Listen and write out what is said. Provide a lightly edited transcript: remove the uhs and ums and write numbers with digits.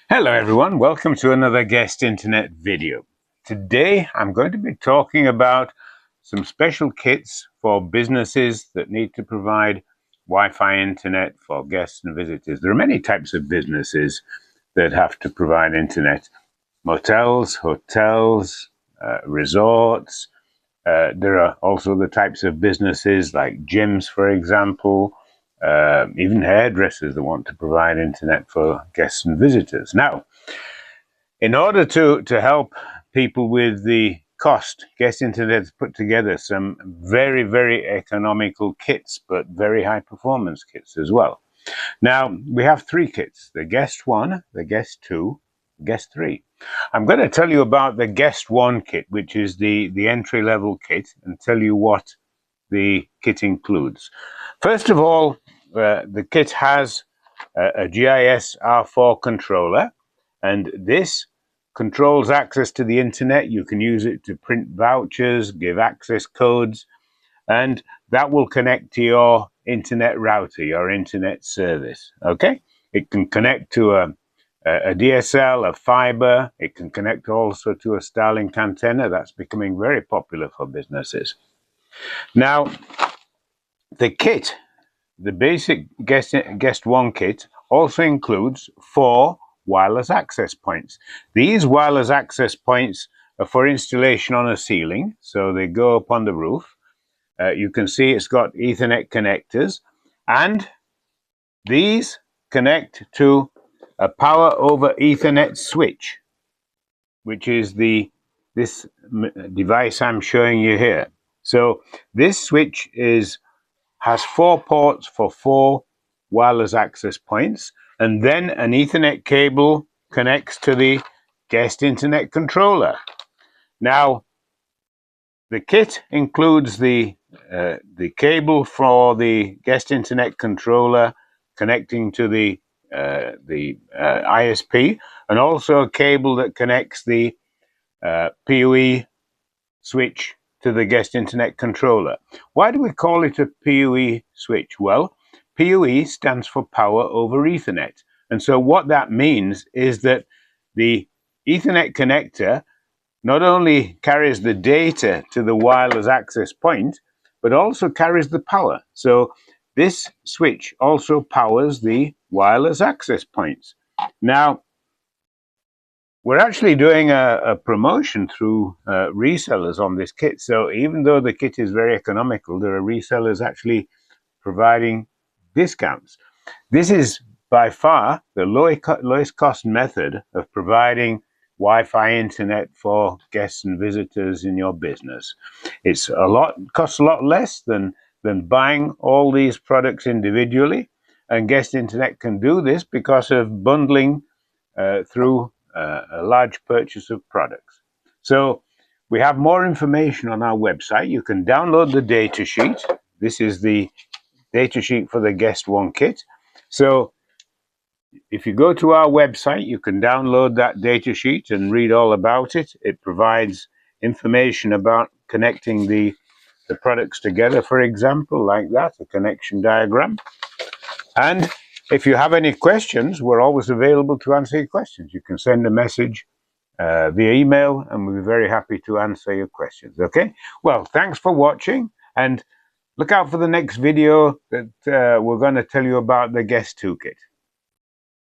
Hello everyone, welcome to another Guest Internet video. Today I'm going to be talking about some special kits for businesses that need to provide Wi-Fi internet for guests and visitors. There are many types of businesses that have to provide internet. Motels, hotels, resorts. There are also the types of businesses like gyms, for example, even hairdressers that want to provide internet for guests and visitors. Now, in order to help people with the cost, Guest Internet has put together some very, very economical kits, but very high performance kits as well. Now, we have three kits, the GUEST-1, the GUEST-2, GUEST-3. I'm going to tell you about the GUEST-1 kit, which is the entry-level kit, and tell you what the kit includes. First of all, the kit has a GIS-R4 controller, and this controls access to the internet. You can use it to print vouchers, give access codes, and that will connect to your internet router, your internet service. Okay, it can connect to a DSL, a fiber. It can connect also to a Starlink antenna. That's becoming very popular for businesses. Now, the kit, the basic GUEST-1 kit, also includes 4 wireless access points. These wireless access points are for installation on a ceiling, so they go up on the roof. You can see it's got Ethernet connectors, and these connect to a power over Ethernet switch, which is this device I'm showing you here. So this switch has 4 ports for 4 wireless access points, and then an Ethernet cable connects to the Guest Internet controller. Now, the kit includes the cable for the Guest Internet controller connecting to the ISP, and also a cable that connects the PoE switch to the Guest Internet controller. Why do we call it a PoE switch? Well, PoE stands for Power over Ethernet. And so what that means is that the Ethernet connector not only carries the data to the wireless access point, but also carries the power. So this switch also powers the wireless access points. Now, we're actually doing a promotion through resellers on this kit. So even though the kit is very economical, there are resellers actually providing discounts. This is by far the lowest cost method of providing Wi-Fi internet for guests and visitors in your business. Costs a lot less than buying all these products individually, and Guest Internet can do this because of bundling through a large purchase of products. So we have more information on our website. You can download the data sheet. This is the data sheet for the GUEST-1 kit. So if you go to our website, you can download that data sheet and read all about it. It provides information about connecting the products together, for example, like that, a connection diagram. And if you have any questions, we're always available to answer your questions. You can send a message via email, and we'll be very happy to answer your questions. Okay? Well, thanks for watching, and look out for the next video that we're going to tell you about the GUEST-2 kit.